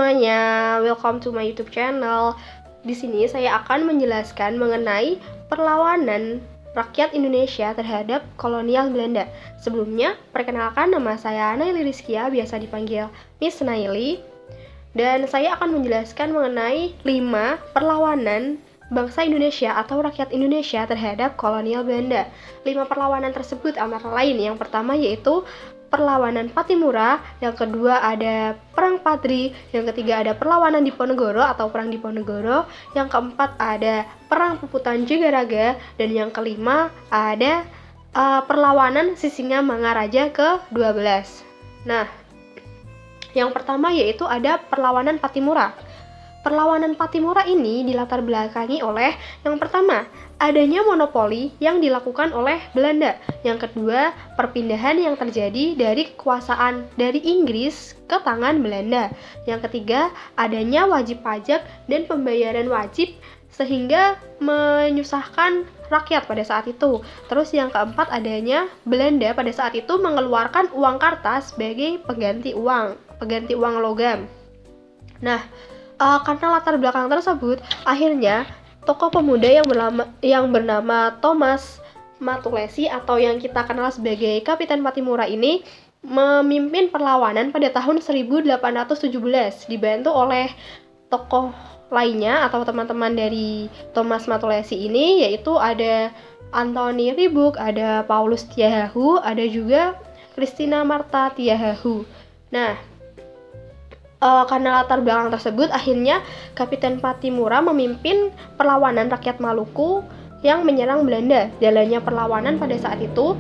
semuanya, welcome to my YouTube channel. Di sini saya akan menjelaskan mengenai perlawanan rakyat Indonesia terhadap kolonial Belanda. Sebelumnya, perkenalkan, nama saya Naili Rizkia, biasa dipanggil Miss Naili. Dan saya akan menjelaskan mengenai 5 perlawanan bangsa Indonesia atau rakyat Indonesia terhadap kolonial Belanda. 5 perlawanan tersebut antara lain, yang pertama yaitu perlawanan Pattimura, yang kedua ada Perang Padri, yang ketiga ada perlawanan Diponegoro atau Perang Diponegoro, yang keempat ada Perang Puputan Jagaraga, dan yang kelima ada perlawanan Sisingamangaraja ke-12. Nah, yang pertama yaitu ada perlawanan Pattimura. Perlawanan Pattimura ini dilatar belakangi oleh yang pertama, adanya monopoli yang dilakukan oleh Belanda. Yang kedua, perpindahan yang terjadi dari kekuasaan dari Inggris ke tangan Belanda. Yang ketiga, adanya wajib pajak dan pembayaran wajib sehingga menyusahkan rakyat pada saat itu. Terus yang keempat, adanya Belanda pada saat itu mengeluarkan uang kertas sebagai pengganti uang logam. Nah, karena latar belakang tersebut, akhirnya tokoh pemuda yang bernama Thomas Matulesi atau yang kita kenal sebagai Kapiten Pattimura ini memimpin perlawanan pada tahun 1817, dibantu oleh tokoh lainnya atau teman-teman dari Thomas Matulesi ini, yaitu ada Anthony Ribuk, ada Paulus Tiahahu, ada juga Christina Martha Tiahahu. Nah, karena latar belakang tersebut, akhirnya Kapiten Pattimura memimpin perlawanan rakyat Maluku yang menyerang Belanda. Jalannya perlawanan pada saat itu,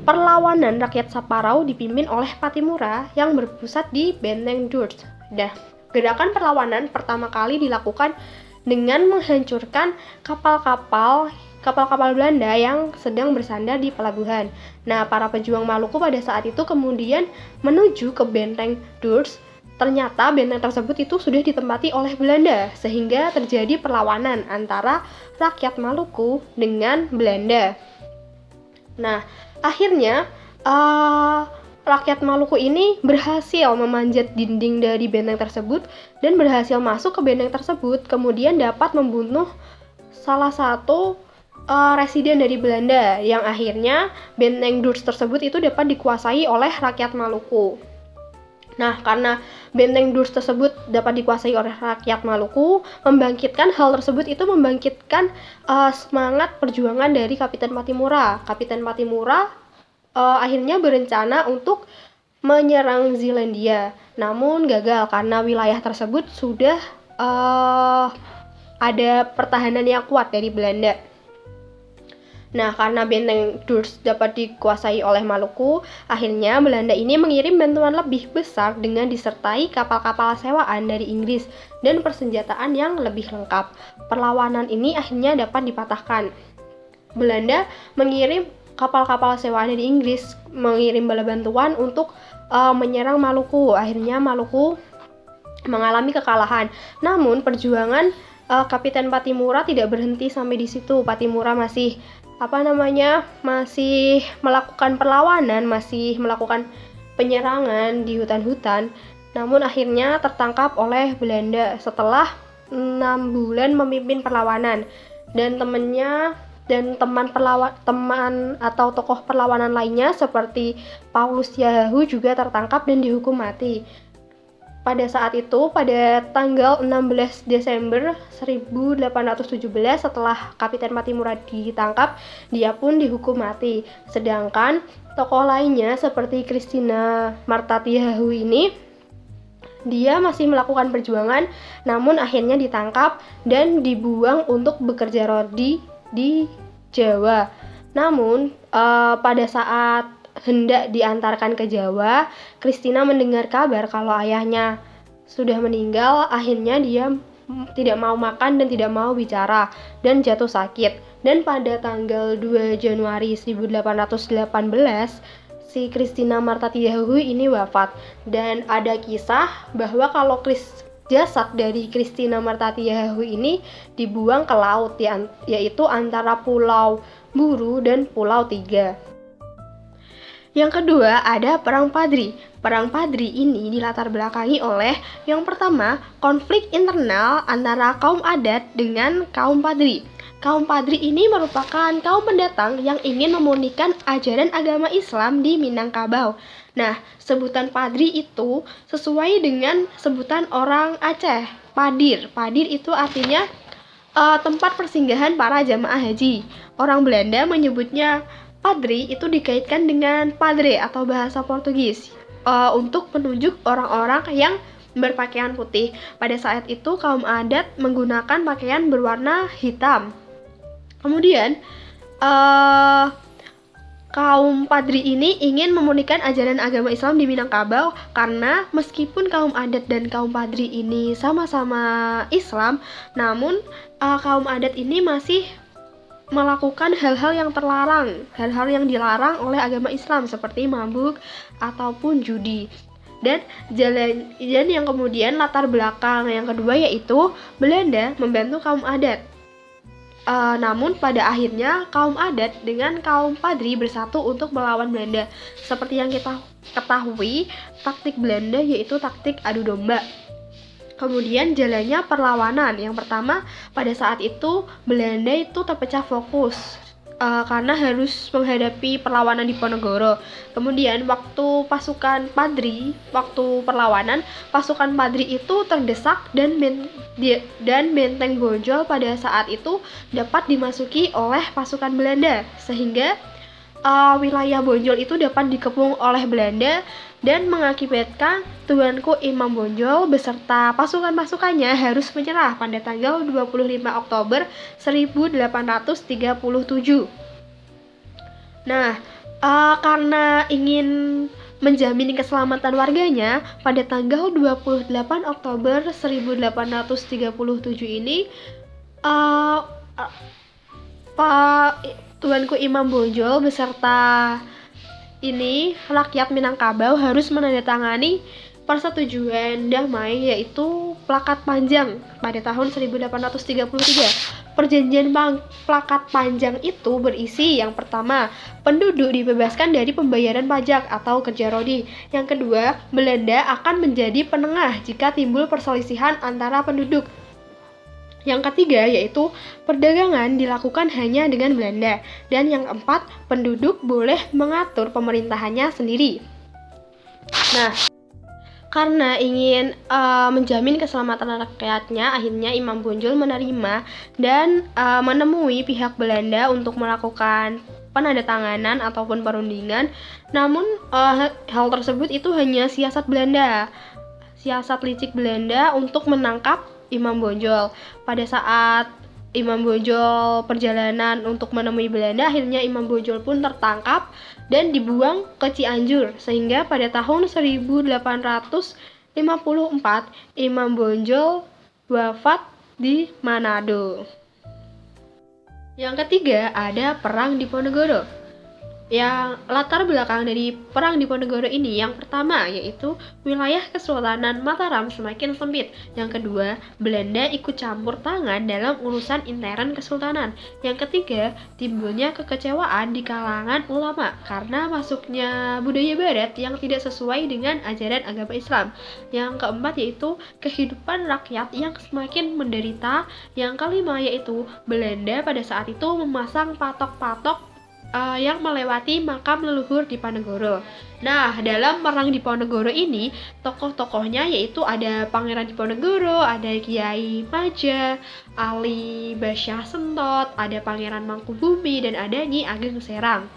perlawanan rakyat Saparau dipimpin oleh Pattimura yang berpusat di Benteng Durs. Nah, gerakan perlawanan pertama kali dilakukan dengan menghancurkan kapal-kapal Belanda yang sedang bersandar di pelabuhan. Nah, para pejuang Maluku pada saat itu kemudian menuju ke Benteng Durs. Ternyata benteng tersebut itu sudah ditempati oleh Belanda, sehingga terjadi perlawanan antara rakyat Maluku dengan Belanda. Nah, akhirnya rakyat Maluku ini berhasil memanjat dinding dari benteng tersebut dan berhasil masuk ke benteng tersebut, kemudian dapat membunuh salah satu residen dari Belanda, yang akhirnya Benteng Durs tersebut itu dapat dikuasai oleh rakyat Maluku. Nah, karena Benteng Durs tersebut dapat dikuasai oleh rakyat Maluku, hal tersebut itu membangkitkan semangat perjuangan dari Kapiten Pattimura. Kapiten Pattimura akhirnya berencana untuk menyerang Zealandia, namun gagal karena wilayah tersebut sudah ada pertahanan yang kuat dari Belanda. Nah, karena Benteng Durs dapat dikuasai oleh Maluku, akhirnya Belanda ini mengirim bantuan lebih besar dengan disertai kapal-kapal sewaan dari Inggris dan persenjataan yang lebih lengkap. Perlawanan ini akhirnya dapat dipatahkan. Belanda mengirim kapal-kapal sewaan dari Inggris, mengirim bala bantuan untuk menyerang Maluku. Akhirnya Maluku mengalami kekalahan. Namun perjuangan Kapiten Pattimura tidak berhenti sampai di situ. Pattimura masih melakukan perlawanan, masih melakukan penyerangan di hutan-hutan. Namun akhirnya tertangkap oleh Belanda setelah 6 bulan memimpin perlawanan, dan teman atau tokoh perlawanan lainnya seperti Paulus Tiahahu juga tertangkap dan dihukum mati. Pada saat itu, pada tanggal 16 Desember 1817, setelah Kapiten Pattimura ditangkap, dia pun dihukum mati. Sedangkan tokoh lainnya seperti Christina Martha Tiahahu ini, dia masih melakukan perjuangan, namun akhirnya ditangkap dan dibuang untuk bekerja rodi di Jawa. Namun pada saat hendak diantarkan ke Jawa, Christina mendengar kabar kalau ayahnya sudah meninggal. Akhirnya dia tidak mau makan dan tidak mau bicara dan jatuh sakit. Dan pada tanggal 2 Januari 1818, si Christina Martha Tiahahu ini wafat. Dan ada kisah bahwa kalau jasad dari Christina Martha Tiahahu ini dibuang ke laut, yaitu antara Pulau Buru dan Pulau Tiga. Yang kedua ada Perang Padri. Perang Padri ini dilatar belakangi oleh yang pertama, konflik internal antara kaum adat dengan kaum Padri. Kaum Padri ini merupakan kaum pendatang yang ingin memurnikan ajaran agama Islam di Minangkabau. Nah, sebutan Padri itu sesuai dengan sebutan orang Aceh, Padir. Padir itu artinya tempat persinggahan para jamaah haji. Orang Belanda menyebutnya Padri itu dikaitkan dengan padre atau bahasa Portugis untuk menunjuk orang-orang yang berpakaian putih. Pada saat itu kaum adat menggunakan pakaian berwarna hitam. Kemudian kaum Padri ini ingin memurnikan ajaran agama Islam di Minangkabau karena meskipun kaum adat dan kaum Padri ini sama-sama Islam, namun kaum adat ini masih melakukan hal-hal yang terlarang, hal-hal yang dilarang oleh agama Islam seperti mabuk ataupun judi. Dan yang kemudian latar belakang yang kedua yaitu Belanda membantu kaum adat. Namun pada akhirnya kaum adat dengan kaum Padri bersatu untuk melawan Belanda. Seperti yang kita ketahui, taktik Belanda yaitu taktik adu domba. Kemudian jalannya perlawanan. Yang pertama, pada saat itu Belanda itu terpecah fokus karena harus menghadapi perlawanan di Ponorogo. Kemudian waktu perlawanan, pasukan Padri itu terdesak dan benteng Bonjol pada saat itu dapat dimasuki oleh pasukan Belanda, sehingga wilayah Bonjol itu dapat dikepung oleh Belanda dan mengakibatkan Tuanku Imam Bonjol beserta pasukan-pasukannya harus menyerah pada tanggal 25 Oktober 1837. Nah, karena ingin menjamin keselamatan warganya, pada tanggal 28 Oktober 1837 ini Tuanku Imam Bonjol beserta rakyat Minangkabau harus menandatangani persetujuan damai yaitu Plakat Panjang pada tahun 1833. Perjanjian Plakat Panjang itu berisi yang pertama, penduduk dibebaskan dari pembayaran pajak atau kerja rodi. Yang kedua, Belanda akan menjadi penengah jika timbul perselisihan antara penduduk. Yang ketiga yaitu perdagangan dilakukan hanya dengan Belanda. Dan yang keempat, penduduk boleh mengatur pemerintahannya sendiri. Nah, karena ingin menjamin keselamatan rakyatnya, akhirnya Imam Bonjol menerima dan menemui pihak Belanda untuk melakukan penandatanganan ataupun perundingan. Namun hal tersebut itu hanya siasat Belanda, siasat licik Belanda untuk menangkap Imam Bonjol. Pada saat Imam Bonjol perjalanan untuk menemui Belanda, akhirnya Imam Bonjol pun tertangkap dan dibuang ke Cianjur, sehingga pada tahun 1854 Imam Bonjol wafat di Manado. Yang ketiga ada Perang Diponegoro. Yang latar belakang dari perang Diponegoro ini, yang pertama yaitu wilayah Kesultanan Mataram semakin sempit. Yang kedua, Belanda ikut campur tangan dalam urusan intern kesultanan. Yang ketiga, timbulnya kekecewaan di kalangan ulama karena masuknya budaya barat yang tidak sesuai dengan ajaran agama Islam. Yang keempat yaitu kehidupan rakyat yang semakin menderita. Yang kelima yaitu Belanda pada saat itu memasang patok-patok yang melewati makam leluhur Diponegoro. Nah, dalam perang Diponegoro ini, tokoh-tokohnya yaitu ada Pangeran Diponegoro, ada Kiai Maja, Ali Basyah Sentot, ada Pangeran Mangkubumi, dan ada Nyi Ageng Serang.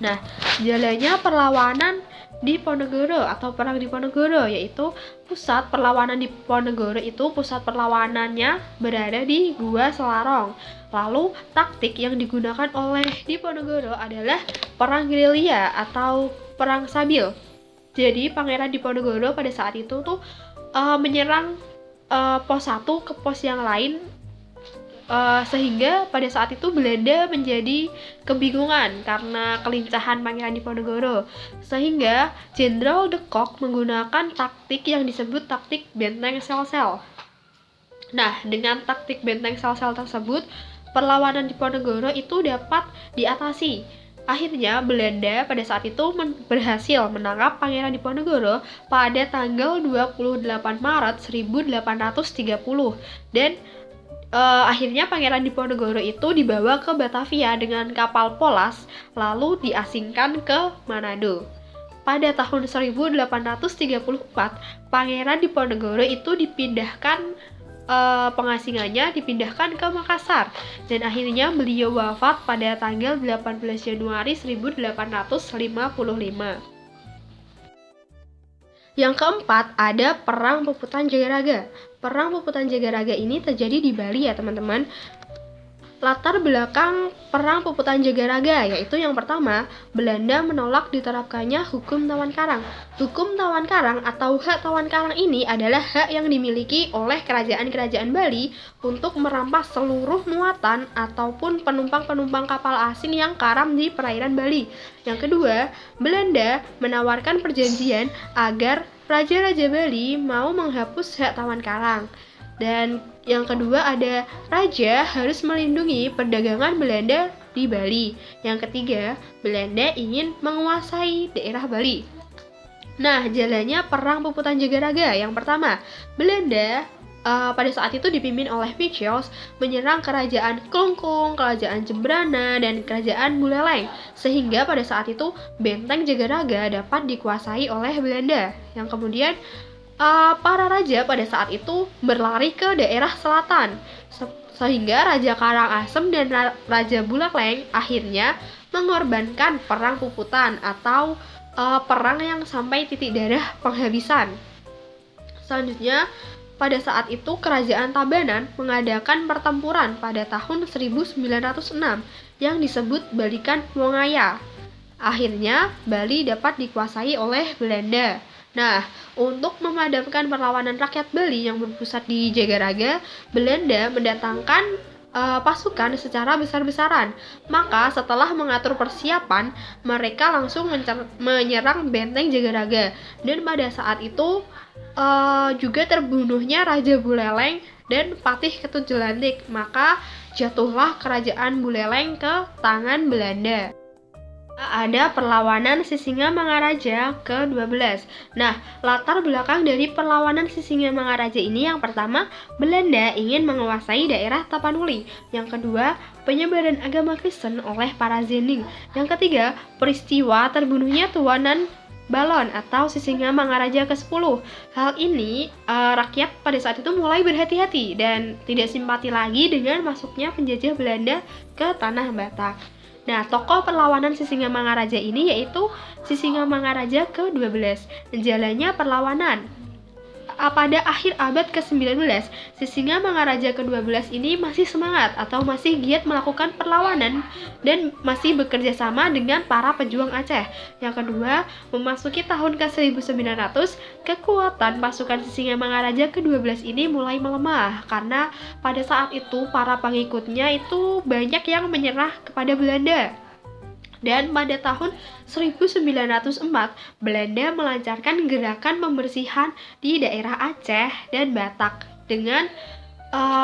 Nah, jalannya perlawanan Diponegoro atau perang Diponegoro, yaitu pusat perlawanan Diponegoro itu pusat perlawanannya berada di Gua Selarong. Lalu taktik yang digunakan oleh Diponegoro adalah perang gerilya atau perang sabil. Jadi Pangeran Diponegoro pada saat itu tuh menyerang pos satu ke pos yang lain, sehingga pada saat itu Belanda menjadi kebingungan karena kelincahan Pangeran Diponegoro, sehingga Jenderal de Kock menggunakan taktik yang disebut taktik benteng sel-sel. Nah, dengan taktik benteng sel-sel tersebut, perlawanan Diponegoro itu dapat diatasi. Akhirnya Belanda pada saat itu berhasil menangkap Pangeran Diponegoro pada tanggal 28 Maret 1830 dan akhirnya Pangeran Diponegoro itu dibawa ke Batavia dengan kapal Polas lalu diasingkan ke Manado. Pada tahun 1834, Pangeran Diponegoro itu dipindahkan pengasingannya dipindahkan ke Makassar dan akhirnya beliau wafat pada tanggal 18 Januari 1855. Yang keempat ada Perang Puputan Jagaraga. Perang Puputan Jagaraga ini terjadi di Bali ya teman-teman. Latar belakang Perang Puputan Jagaraga yaitu yang pertama, Belanda menolak diterapkannya hukum tawan karang. Hukum tawan karang atau hak tawan karang ini adalah hak yang dimiliki oleh kerajaan-kerajaan Bali untuk merampas seluruh muatan ataupun penumpang-penumpang kapal asing yang karam di perairan Bali. Yang kedua, Belanda menawarkan perjanjian agar Raja-Raja Bali mau menghapus hak tawan karang. Dan yang kedua ada Raja harus melindungi perdagangan Belanda di Bali. Yang ketiga, Belanda ingin menguasai daerah Bali. Nah, jalannya Perang Puputan Jagaraga. Yang pertama, Belanda pada saat itu dipimpin oleh Picos menyerang kerajaan Klungkung, kerajaan Jembrana, dan kerajaan Buleleng. Sehingga pada saat itu benteng Jagaraga dapat dikuasai oleh Belanda. Yang kemudian para raja pada saat itu berlari ke daerah selatan sehingga Raja Karangasem dan Raja Buleleng akhirnya mengorbankan perang puputan atau perang yang sampai titik darah penghabisan. Selanjutnya pada saat itu kerajaan Tabanan mengadakan pertempuran pada tahun 1906 yang disebut Balikan Wongaya. Akhirnya Bali dapat dikuasai oleh Belanda. Nah, untuk memadamkan perlawanan rakyat Bali yang berpusat di Jagaraga, Belanda mendatangkan pasukan secara besar-besaran. Maka setelah mengatur persiapan, mereka langsung menyerang benteng Jagaraga. Dan pada saat itu juga terbunuhnya Raja Buleleng dan Patih Ketut Jelantik. Maka jatuhlah kerajaan Buleleng ke tangan Belanda. Ada perlawanan Sisingamangaraja ke-12. Nah, latar belakang dari perlawanan Sisingamangaraja ini yang pertama, Belanda ingin menguasai daerah Tapanuli. Yang kedua, penyebaran agama Kristen oleh para Zening. Yang ketiga, peristiwa terbunuhnya Tuanan Balon atau Sisingamangaraja ke-10. Hal ini rakyat pada saat itu mulai berhati-hati dan tidak simpati lagi dengan masuknya penjajah Belanda ke tanah Batak. Nah, tokoh perlawanan Sisingamangaraja ini yaitu Sisingamangaraja ke-12. Jalannya perlawanan. Pada akhir abad ke-19, Sisingamangaraja ke-12 ini masih semangat atau masih giat melakukan perlawanan dan masih bekerja sama dengan para pejuang Aceh. Yang kedua, memasuki tahun ke-1900, kekuatan pasukan Sisingamangaraja ke-12 ini mulai melemah karena pada saat itu para pengikutnya itu banyak yang menyerah kepada Belanda. Dan pada tahun 1904, Belanda melancarkan gerakan pembersihan di daerah Aceh dan Batak dengan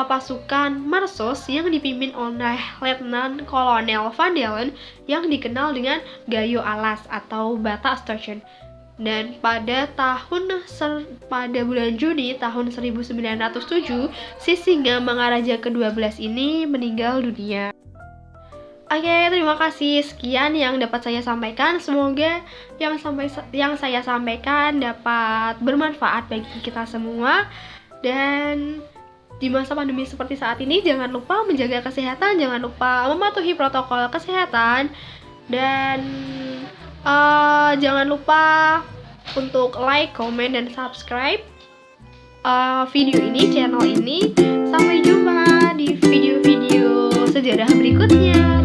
pasukan Marsos yang dipimpin oleh Letnan Kolonel Van Dalen yang dikenal dengan Gayo Alas atau Batak Station. Dan pada bulan Juni tahun 1907, Sisingamangaraja ke-12 ini meninggal dunia. Oke, terima kasih. Sekian yang dapat saya sampaikan. Semoga yang saya sampaikan dapat bermanfaat bagi kita semua. Dan di masa pandemi seperti saat ini, jangan lupa menjaga kesehatan, jangan lupa mematuhi protokol kesehatan, dan jangan lupa untuk like, comment, dan subscribe video ini, channel ini. Sampai jumpa di video-video sejarah berikutnya.